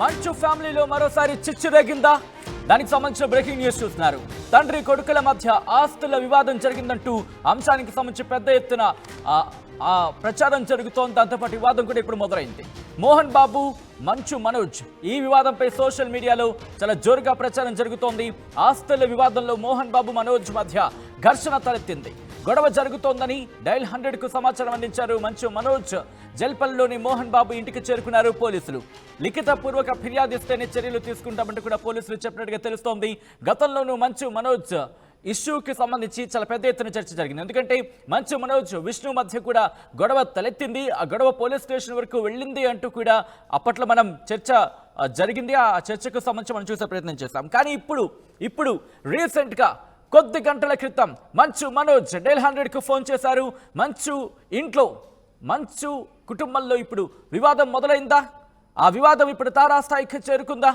మంచు ఫ్యామిలీలో మరోసారి చిచ్చు రేగిందా? దానికి సంబంధించిన బ్రేకింగ్ న్యూస్ చూస్తున్నారు. తండ్రి కొడుకుల మధ్య ఆస్తుల వివాదం జరిగిందంటూ అంశానికి సంబంధించి పెద్ద ఎత్తున ప్రచారం జరుగుతోంది. దాంతోపాటు వివాదం కూడా ఇప్పుడు మొదలైంది. మోహన్ బాబు, మంచు మనోజ్ ఈ వివాదంపై సోషల్ మీడియాలో చాలా జోరుగా ప్రచారం జరుగుతోంది. ఆస్తుల వివాదంలో మోహన్ బాబు, మనోజ్ మధ్య ఘర్షణ తలెత్తింది. గొడవ జరుగుతోందని డైల్ 100కు సమాచారం అందించారు మంచు మనోజ్. జల్పల్లిలోని మోహన్ బాబు ఇంటికి చేరుకున్నారు పోలీసులు. లిఖిత పూర్వక ఫిర్యాదు ఇస్తేనే చర్యలు తీసుకుంటామంటూ కూడా పోలీసులు చెప్పినట్టుగా తెలుస్తోంది. గతంలోనూ మంచు మనోజ్ ఇష్యూకి సంబంధించి చాలా పెద్ద ఎత్తున చర్చ జరిగింది. ఎందుకంటే మంచు మనోజ్, విష్ణు మధ్య కూడా గొడవ తలెత్తింది. ఆ గొడవ పోలీస్ స్టేషన్ వరకు వెళ్ళింది అంటూ కూడా అప్పట్లో మనం చర్చ జరిగింది. ఆ చర్చకు సంబంధించి మనం చూసే ప్రయత్నం చేస్తాం. కానీ ఇప్పుడు రీసెంట్గా కొద్ది గంటల క్రితం మంచు మనోజ్ డైల్ 100కు ఫోన్ చేశారు. మంచు కుటుంబంలో ఇప్పుడు వివాదం మొదలైందా? ఆ వివాదం ఇప్పుడు తారాస్థాయికి చేరుకుందా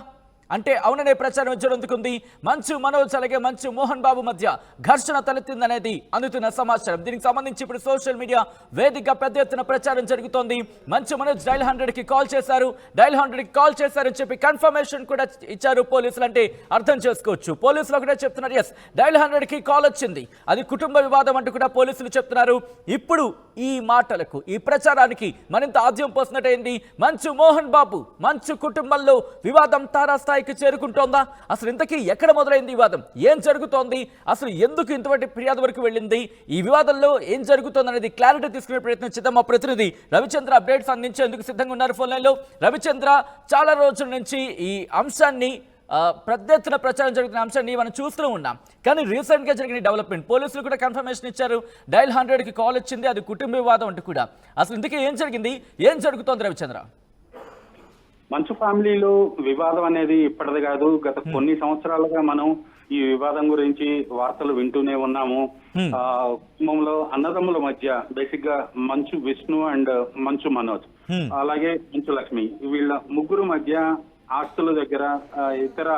అంటే అవుననే ప్రచారం జరుగుతుంది. మంచు మనోజ్ అలాగే మంచు మోహన్ బాబు మధ్య ఘర్షణ తలెత్తిందనేది అందుతున్న సమాచారం. దీనికి సంబంధించి ఇప్పుడు సోషల్ మీడియా వేదికగా పెద్ద ఎత్తున ప్రచారం జరుగుతోంది. మంచు మనోజ్ డైల్ 100కి కాల్ చేశారు. డైల్ 100కి కాల్ చేశారని చెప్పి కన్ఫర్మేషన్ కూడా ఇచ్చారు పోలీసులు. అంటే అర్థం చేసుకోవచ్చు, పోలీసులు ఒకటే చెప్తున్నారు, ఎస్ డైల్ 100కి కాల్ వచ్చింది, అది కుటుంబ వివాదం అంటూ కూడా పోలీసులు చెప్తున్నారు. ఇప్పుడు ఈ మాటలకు, ఈ ప్రచారానికి మరింత ఆద్యం పోసినట్టయింది. మంచు మోహన్ బాబు, మంచు కుటుంబంలో వివాదం తారాస్థాయి చేరుకుంటోందా? అసలు ఇంతకీ ఎక్కడ మొదలైంది వివాదం? ఏం జరుగుతోంది? అసలు ఎందుకు ఇంతటి ఫిర్యాదు వరకు వెళ్ళింది? ఈ వివాదంలో ఏం జరుగుతోంది అనేది క్లారిటీ తీసుకునే ప్రయత్నం చేద్దాం. మా ప్రతినిధి రవిచంద్ర అప్డేట్స్ అందించేందుకు సిద్ధంగా ఉన్నారు ఫోన్ లైన్లో. రవిచంద్ర, చాలా రోజుల నుంచి ఈ అంశాన్ని పెద్ద ఎత్తున ప్రచారం జరుగుతున్న అంశాన్ని మనం చూస్తూ ఉన్నాం. కానీ రీసెంట్గా జరిగిన డెవలప్మెంట్, పోలీసులు కూడా కన్ఫర్మేషన్ ఇచ్చారు, డైల్ 100కి కాల్ వచ్చింది, అది కుటుంబ వివాదం అంటూ కూడా. అసలు ఇంతకీ ఏం జరిగింది, ఏం జరుగుతోంది రవిచంద్ర? మంచు ఫ్యామిలీలో వివాదం అనేది ఇప్పటిది కాదు, గత కొన్ని సంవత్సరాలుగా మనం ఈ వివాదం గురించి వార్తలు వింటూనే ఉన్నాము. కుటుంబంలో అన్నదమ్ముల మధ్య బేసిక్ గా మంచు విష్ణు అండ్ మంచు మనోజ్, అలాగే మంచు లక్ష్మి, వీళ్ళ ముగ్గురు మధ్య ఆస్తుల దగ్గర, ఇతర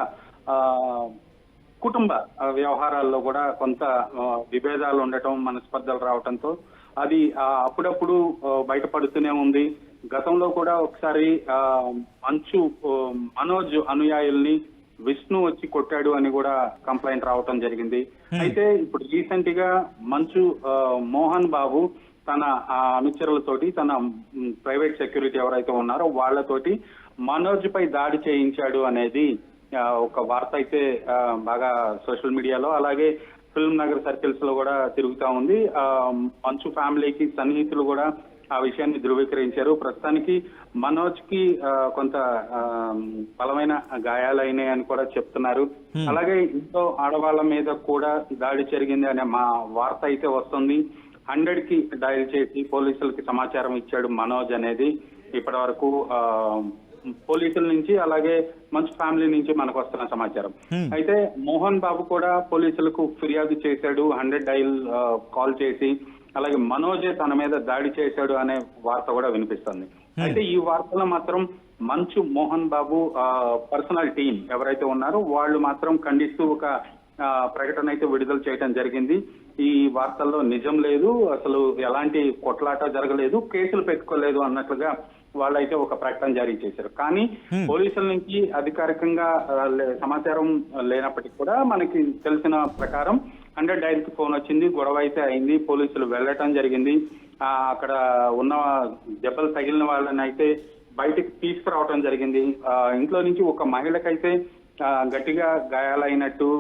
కుటుంబ వ్యవహారాల్లో కూడా కొంత విభేదాలు ఉండటం, మనస్పర్ధలు రావటంతో అది అప్పుడప్పుడు బయటపడుతూనే ఉంది. గతంలో కూడా ఒకసారి మంచు మనోజ్ అనుయాయుల్ని విష్ణు వచ్చి కొట్టాడు అని కూడా కంప్లైంట్ రావటం జరిగింది. అయితే ఇప్పుడు రీసెంట్ గా మంచు మోహన్ బాబు తన అనుచరులతోటి, తన ప్రైవేట్ సెక్యూరిటీ ఎవరైతే ఉన్నారో వాళ్ళతోటి మనోజ్ పై దాడి చేయించాడు అనేది ఒక వార్త అయితే బాగా సోషల్ మీడియాలో, అలాగే ఫిల్మ్ నగర్ సర్కిల్స్ లో కూడా తిరుగుతా ఉంది. మంచు ఫ్యామిలీకి సన్నిహితులు కూడా ఆ విషయాన్ని ధృవీకరించారు. ప్రస్తుతానికి మనోజ్ కి కొంత బలమైన గాయాలైనాయి అని కూడా చెప్తున్నారు. అలాగే ఇంట్లో ఆడవాళ్ళ మీద కూడా దాడి జరిగింది అనే మా వార్త అయితే వస్తుంది. 100కి డయల్ చేసి పోలీసులకి సమాచారం ఇచ్చాడు మనోజ్ అనేది ఇప్పటి వరకు పోలీసుల నుంచి, అలాగే మంచు ఫ్యామిలీ నుంచి మనకు వస్తున్న సమాచారం. అయితే మోహన్ బాబు కూడా పోలీసులకు ఫిర్యాదు చేశాడు, 100 డైల్ కాల్ చేసి, అలాగే మనోజే తన మీద దాడి చేశాడు అనే వార్త కూడా వినిపిస్తుంది. అయితే ఈ వార్తలో మాత్రం మంచు మోహన్ బాబు పర్సనల్ టీం ఎవరైతే ఉన్నారో వాళ్ళు మాత్రం ఖండిస్తూ ఒక ప్రకటన అయితే విడుదల చేయడం జరిగింది. ఈ వార్తల్లో నిజం లేదు, అసలు ఎలాంటి కొట్లాట జరగలేదు, కేసులు పెట్టుకోలేదు అన్నట్లుగా వాళ్ళైతే ఒక ప్రకటన జారీ చేశారు. కానీ పోలీసుల నుంచి అధికారికంగా సమాచారం లేనప్పటికీ కూడా మనకి తెలిసిన ప్రకారం 100 డైల్ కి ఫోన్ వచ్చింది, గొడవ అయితే అయింది, పోలీసులు వెళ్ళటం జరిగింది. అక్కడ ఉన్న దెబ్బలు తగిలిన వాళ్ళని అయితే బయటికి తీసుకురావటం జరిగింది. ఇంట్లో నుంచి ఒక మహిళకైతే గట్టిగా గాయాలైనట్టు,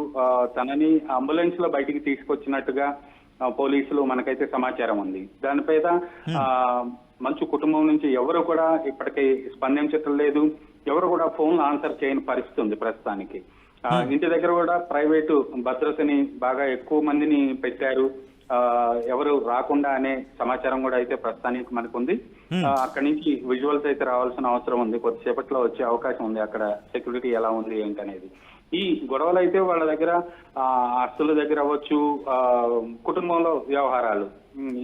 తనని అంబులెన్స్ లో బయటికి తీసుకొచ్చినట్టుగా పోలీసులు మనకైతే సమాచారం ఉంది. దానిపైన మంచు కుటుంబం నుంచి ఎవరు కూడా ఇప్పటికీ స్పందించటం లేదు, ఎవరు కూడా ఫోన్ ఆన్సర్ చేయని పరిస్థితి ఉంది ప్రస్తుతానికి. ఇంటి దగ్గర కూడా ప్రైవేటు భద్రతని బాగా ఎక్కువ మందిని పెట్టారు, ఎవరు రాకుండా అనే సమాచారం కూడా అయితే ప్రస్తుతానికి మనకు ఉంది. అక్కడి నుంచి విజువల్స్ అయితే రావాల్సిన అవసరం ఉంది, కొద్దిసేపట్లో వచ్చే అవకాశం ఉంది అక్కడ సెక్యూరిటీ ఎలా ఉంది ఏంటనేది. ఈ గొడవలు అయితే వాళ్ళ దగ్గర ఆస్తుల దగ్గర అవ్వచ్చు, కుటుంబంలో వ్యవహారాలు,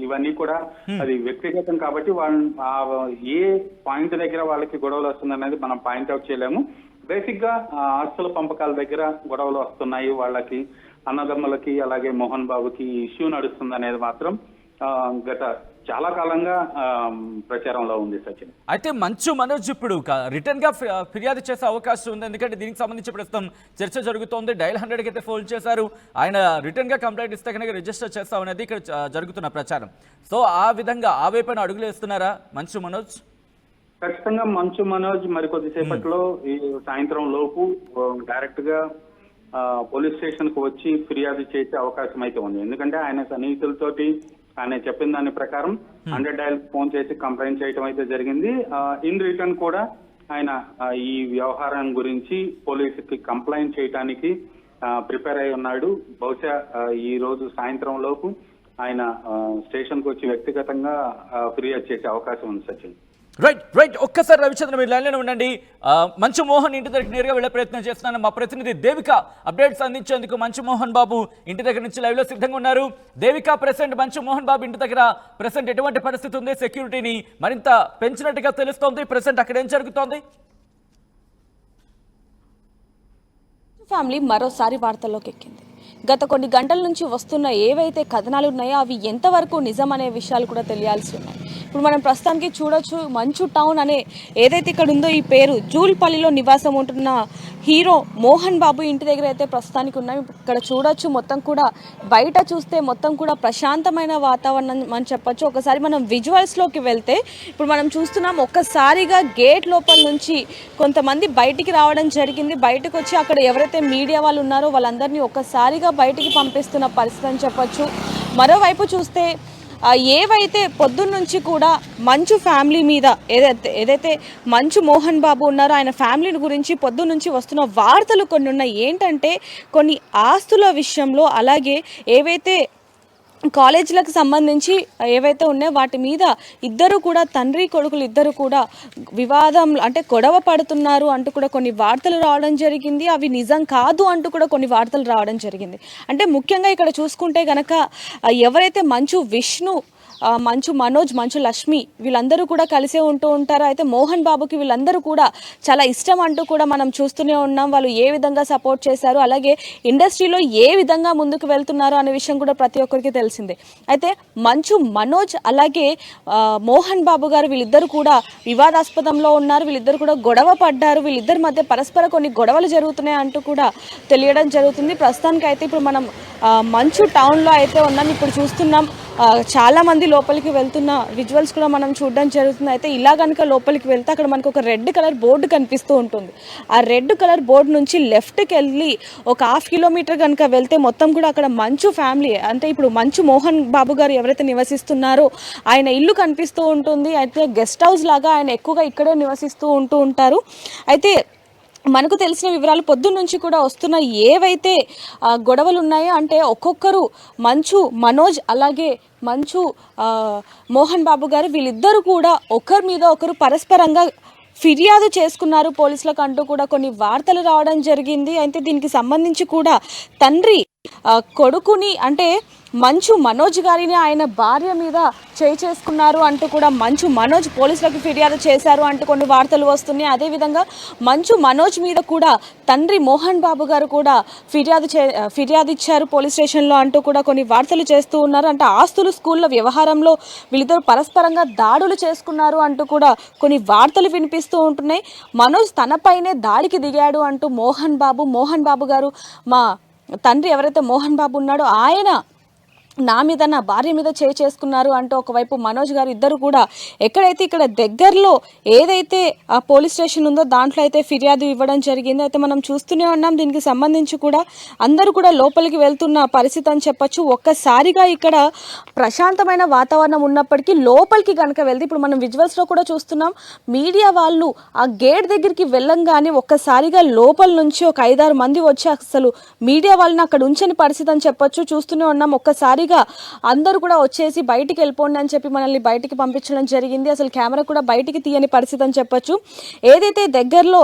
ఇవన్నీ కూడా అది వ్యక్తిగతం కాబట్టి వాళ్ళు ఏ పాయింట్ దగ్గర వాళ్ళకి గొడవలు వస్తుందనేది మనం పాయింట్అవుట్ చేయలేము. బేసిక్ గా ఆస్తుల పంపకాల దగ్గర గొడవలు వస్తున్నాయి వాళ్ళకి, అన్నదమ్ములకి అలాగే మోహన్ బాబుకి ఇష్యూ నడుస్తుంది అనేది మాత్రం గత చాలా కాలంగా ప్రచారంలో ఉంది సచిన్. అయితే మంచు మనోజ్ ఇప్పుడు రిటర్న్ గా ఫిర్యాదు చేసే అవకాశం ఉంది, ఎందుకంటే దీనికి సంబంధించి ప్రస్తుతం చర్చ జరుగుతోంది. డైల్ 100కి అయితే ఫోన్ చేశారు, ఆయన రిటర్న్ గా కంప్లైంట్ ఇస్తే కనుక రిజిస్టర్ చేస్తామనేది ఇక్కడ జరుగుతున్న ప్రచారం. సో ఆ విధంగా ఆ వైపున అడుగులు వేస్తున్నారా మంచు మనోజ్? ఖచ్చితంగా మంచు మనోజ్ మరి కొద్దిసేపట్లో ఈ సాయంత్రం లోపు డైరెక్ట్ గా పోలీస్ స్టేషన్ కు వచ్చి ఫిర్యాదు చేసే అవకాశం అయితే ఉంది. ఎందుకంటే ఆయన సన్నిహితులతోటి ఆయన చెప్పిన దాని ప్రకారం 100 డయల్ ఫోన్ చేసి కంప్లైంట్ చేయడం అయితే జరిగింది. ఇన్ రిటర్న్ కూడా ఆయన ఈ వ్యవహారం గురించి పోలీసుకి కంప్లైంట్ చేయడానికి ప్రిపేర్ అయి ఉన్నాడు. బహుశా ఈ రోజు సాయంత్రం లోపు ఆయన స్టేషన్ కు వచ్చి వ్యక్తిగతంగా ఫిర్యాదు చేసే అవకాశం ఉంది సచిన్. రైట్ ఒక్కసారి రవిచంద్ర మీరు లైన్లో ఉండండి. మంచు మోహన్ ఇంటి దగ్గర నేరుగా వెళ్ళే ప్రయత్నం చేస్తున్నాను. మా ప్రతినిధి దేవిక అప్డేట్స్ అందించేందుకు మంచు మోహన్ బాబు ఇంటి దగ్గర నుంచి లైవ్ లో సిద్ధంగా ఉన్నారు. దేవిక, ప్రెసెంట్ మంచు మోహన్ బాబు ఇంటి దగ్గర ప్రెసెంట్ ఎటువంటి పరిస్థితి ఉంది? సెక్యూరిటీని మరింత పెంచినట్టుగా తెలుస్తోంది. ప్రెసెంట్ అక్కడ ఏం జరుగుతోంది? ఫ్యామిలీ మరోసారి వార్తల్లోకి ఎక్కింది. గత కొన్ని గంటల నుంచి వస్తున్న ఏవైతే కథనాలు ఉన్నాయో అవి ఎంతవరకు నిజం అనే విషయాలు కూడా తెలియాల్సి ఉన్నాయి. ఇప్పుడు మనం ప్రస్తుతానికి చూడొచ్చు, మంచు టౌన్ అనే ఏదైతే ఇక్కడ ఉందో ఈ పేరు జూల్పల్లిలో నివాసం ఉంటున్న హీరో మోహన్ బాబు ఇంటి దగ్గర అయితే ప్రస్తుతానికి ఉన్నాం. ఇక్కడ చూడొచ్చు, మొత్తం కూడా బయట చూస్తే మొత్తం కూడా ప్రశాంతమైన వాతావరణం అని చెప్పొచ్చు. ఒకసారి మనం విజువల్స్లోకి వెళ్తే ఇప్పుడు మనం చూస్తున్నాం, ఒక్కసారిగా గేట్ లోపల నుంచి కొంతమంది బయటికి రావడం జరిగింది. బయటకు వచ్చి అక్కడ ఎవరైతే మీడియా వాళ్ళు ఉన్నారో వాళ్ళందరినీ ఒక్కసారిగా బయటికి పంపిస్తున్న పరిస్థితి అని చెప్పొచ్చు. మరోవైపు చూస్తే ఏవైతే పొద్దున్న నుంచి కూడా మంచు ఫ్యామిలీ మీద ఏదైతే మంచు మోహన్ బాబు ఉన్నారో ఆయన ఫ్యామిలీ గురించి పొద్దున్న నుంచి వస్తున్న వార్తలు కొన్ని ఉన్నాయి. ఏంటంటే కొన్ని ఆస్తుల విషయంలో, అలాగే ఏవైతే కాలేజీలకు సంబంధించి ఏవైతే ఉన్నాయో వాటి మీద ఇద్దరు కూడా తండ్రి కొడుకులు ఇద్దరు కూడా వివాదం అంటే గొడవ పడుతున్నారు అంటూ కూడా కొన్ని వార్తలు రావడం జరిగింది. అవి నిజం కాదు అంటూ కూడా కొన్ని వార్తలు రావడం జరిగింది. అంటే ముఖ్యంగా ఇక్కడ చూసుకుంటే కనుక ఎవరైతే మంచు విష్ణు, మంచు మనోజ్, మంచు లక్ష్మి వీళ్ళందరూ కూడా కలిసే ఉంటూ ఉంటారు. అయితే మోహన్ బాబుకి వీళ్ళందరూ కూడా చాలా ఇష్టం అంటూ కూడా మనం చూస్తూనే ఉన్నాం. వాళ్ళు ఏ విధంగా సపోర్ట్ చేశారు, అలాగే ఇండస్ట్రీలో ఏ విధంగా ముందుకు వెళ్తున్నారు అనే విషయం కూడా ప్రతి ఒక్కరికి తెలిసిందే. అయితే మంచు మనోజ్ అలాగే మోహన్ బాబు గారు వీళ్ళిద్దరు కూడా వివాదాస్పదంలో ఉన్నారు. వీళ్ళిద్దరు కూడా గొడవ పడ్డారు. వీళ్ళిద్దరి మధ్య పరస్పర కొన్ని గొడవలు జరుగుతున్నాయి అంటూ కూడా తెలియడం జరుగుతుంది. ప్రస్తుతానికి అయితే ఇప్పుడు మనం మంచు టౌన్లో అయితే ఉన్నాం. ఇప్పుడు చూస్తున్నాం చాలా మంది లోపలికి వెళ్తున్న విజువల్స్ కూడా మనం చూడడం జరుగుతుంది. అయితే ఇలా కనుక లోపలికి వెళ్తే అక్కడ మనకు ఒక రెడ్ కలర్ బోర్డు కనిపిస్తూ ఉంటుంది. ఆ రెడ్ కలర్ బోర్డు నుంచి లెఫ్ట్కి వెళ్ళి ఒక 1/2 కిలోమీటర్ కనుక వెళ్తే మొత్తం కూడా అక్కడ మంచు ఫ్యామిలీ అంటే ఇప్పుడు మంచు మోహన్ బాబు గారు ఎవరైతే నివసిస్తున్నారో ఆయన ఇల్లు కనిపిస్తూ ఉంటుంది. అయితే గెస్ట్ హౌస్ లాగా ఆయన ఎక్కువగా ఇక్కడే నివసిస్తూ ఉంటారు. అయితే మనకు తెలిసిన వివరాలు పొద్దున్న నుంచి కూడా వస్తున్న ఏవైతే గొడవలు ఉన్నాయో అంటే ఒక్కొక్కరు మంచు మనోజ్ అలాగే మంచు మోహన్ బాబు గారు వీళ్ళిద్దరూ కూడా ఒకరి మీద ఒకరు పరస్పరంగా ఫిర్యాదు చేసుకున్నారు పోలీసులకు అంటూ కూడా కొన్ని వార్తలు రావడం జరిగింది. అయితే దీనికి సంబంధించి కూడా తండ్రి కొడుకుని అంటే మంచు మనోజ్ గారిని ఆయన భార్య మీద చేసుకున్నారు అంటూ కూడా మంచు మనోజ్ పోలీసులకు ఫిర్యాదు చేశారు అంటూ కొన్ని వార్తలు వస్తున్నాయి. అదేవిధంగా మంచు మనోజ్ మీద కూడా తండ్రి మోహన్ బాబు గారు కూడా ఫిర్యాదు ఇచ్చారు పోలీస్ స్టేషన్లో అంటూ కూడా కొన్ని వార్తలు చేస్తూ ఉన్నారు. అంటే ఆస్తులు, స్కూళ్ళ వ్యవహారంలో వీళ్ళిద్దరు పరస్పరంగా దాడులు చేసుకున్నారు అంటూ కూడా కొన్ని వార్తలు వినిపిస్తూ ఉంటున్నాయి. మనోజ్ తనపైనే దాడికి దిగాడు అంటూ మోహన్ బాబు గారు మా తండ్రి ఎవరైతే మోహన్ బాబు ఉన్నాడో ఆయన నా మీద నా భార్య మీద చేసుకున్నారు అంటూ ఒకవైపు మనోజ్ గారు ఇద్దరు కూడా ఎక్కడైతే ఇక్కడ దగ్గరలో ఏదైతే ఆ పోలీస్ స్టేషన్ ఉందో దాంట్లో అయితే ఫిర్యాదు ఇవ్వడం జరిగింది. అయితే మనం చూస్తూనే ఉన్నాం. దీనికి సంబంధించి కూడా అందరూ కూడా లోపలికి వెళ్తున్న పరిస్థితి అని చెప్పొచ్చు. ఒక్కసారిగా ఇక్కడ ప్రశాంతమైన వాతావరణం ఉన్నప్పటికీ లోపలికి కనుక వెళ్తే ఇప్పుడు మనం విజువల్స్లో కూడా చూస్తున్నాం, మీడియా వాళ్ళు ఆ గేట్ దగ్గరికి వెళ్ళంగానే ఒక్కసారిగా లోపల నుంచి ఒక 5-6 మంది వచ్చి అసలు మీడియా వాళ్ళని అక్కడ ఉంచని పరిస్థితి అని చెప్పొచ్చు. చూస్తూనే ఉన్నాం. ఒక్కసారి అందరూ కూడా వచ్చేసి బయటికి వెళ్ళిపోండి అని చెప్పి మనల్ని బయటికి పంపించడం జరిగింది. అసలు కెమెరా కూడా బయటికి తీయని పరిస్థితి అని చెప్పొచ్చు. ఏదైతే దగ్గరలో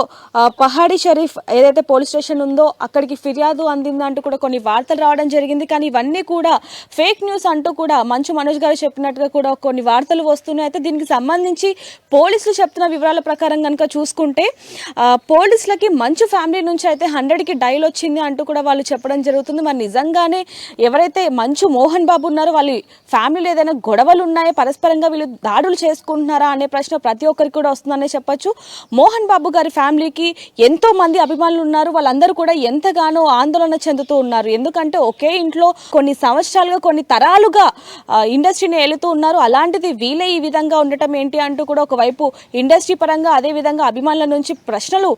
పహాడీ షరీఫ్ ఏదైతే పోలీస్ స్టేషన్ ఉందో అక్కడికి ఫిర్యాదు అందిందంటూ కూడా కొన్ని వార్తలు రావడం జరిగింది. కానీ ఇవన్నీ కూడా ఫేక్ న్యూస్ అంటూ కూడా మంచు మనోజ్ గారు చెప్పినట్టుగా కూడా కొన్ని వార్తలు వస్తున్నాయి. అయితే దీనికి సంబంధించి పోలీసులు చెప్తున్న వివరాల ప్రకారం కనుక చూసుకుంటే పోలీసులకి మంచు ఫ్యామిలీ నుంచి అయితే 100కి డైల్ వచ్చింది అంటూ కూడా వాళ్ళు చెప్పడం జరుగుతుంది. మరి నిజంగానే ఎవరైతే మంచు మోహన్ మోహన్ బాబు ఉన్నారు, వాళ్ళ ఫ్యామిలీలో ఏదైనా గొడవలు ఉన్నాయా, పరస్పరంగా వీళ్ళు దాడులు చేసుకుంటున్నారా అనే ప్రశ్న ప్రతి ఒక్కరికి కూడా వస్తుందనే చెప్పొచ్చు. మోహన్ బాబు గారి ఫ్యామిలీకి ఎంతో మంది అభిమానులు ఉన్నారు. వాళ్ళందరూ కూడా ఎంతగానో ఆందోళన చెందుతూ ఉన్నారు. ఎందుకంటే ఒకే ఇంట్లో కొన్ని సంవత్సరాలుగా, కొన్ని తరాలుగా ఇండస్ట్రీని ఏలుతూ ఉన్నారు. అలాంటిది వీళ్ళే ఈ విధంగా ఉండటం ఏంటి అంటూ కూడా ఒకవైపు ఇండస్ట్రీ పరంగా, అదే విధంగా అభిమానుల నుంచి ప్రశ్నలు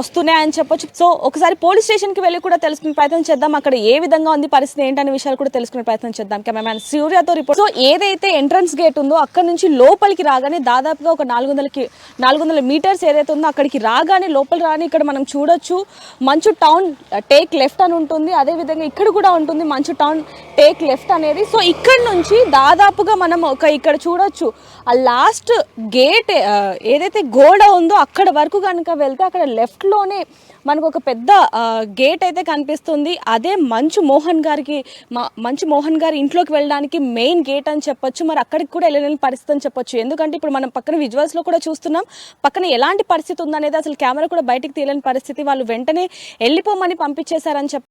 వస్తున్నాయని చెప్పొచ్చు. సో ఒకసారి పోలీస్ స్టేషన్కి వెళ్ళి కూడా తెలుసుకునే ప్రయత్నం చేద్దాం. అక్కడ ఏ విధంగా ఉంది పరిస్థితి ఏంటనే విషయాలు కూడా తెలుసుకునే ప్రయత్నం చేద్దాం. కెమెరామ్యాన్ సూర్యతో రిపోర్ట్. సో ఏదైతే ఎంట్రన్స్ గేట్ ఉందో అక్కడ నుంచి లోపలికి రాగానే దాదాపుగా ఒక 400 మీటర్స్ ఏదైతే ఉందో అక్కడికి రాగానే, లోపల రాని ఇక్కడ మనం చూడొచ్చు మంచు టౌన్ టేక్ లెఫ్ట్ అని ఉంటుంది. అదేవిధంగా ఇక్కడ కూడా ఉంటుంది మంచు టౌన్ టేక్ లెఫ్ట్ అనేది. సో ఇక్కడ నుంచి దాదాపుగా మనం ఇక్కడ చూడొచ్చు ఆ లాస్ట్ గేట్ ఏదైతే గోడ ఉందో అక్కడ వరకు కనుక వెళ్తే అక్కడ లెఫ్ట్లోనే మనకు ఒక పెద్ద గేట్ అయితే కనిపిస్తుంది. అదే మంచు మోహన్ గారి ఇంట్లోకి వెళ్ళడానికి మెయిన్ గేట్ అని చెప్పొచ్చు. మరి అక్కడికి కూడా వెళ్ళలేని పరిస్థితి అని చెప్పొచ్చు. ఎందుకంటే ఇప్పుడు మనం పక్కన విజువల్స్లో కూడా చూస్తున్నాం, పక్కన ఎలాంటి పరిస్థితి ఉందనేది అసలు కెమెరా కూడా బయటికి తీయలేని పరిస్థితి. వాళ్ళు వెంటనే వెళ్ళిపోమని పంపించేశారని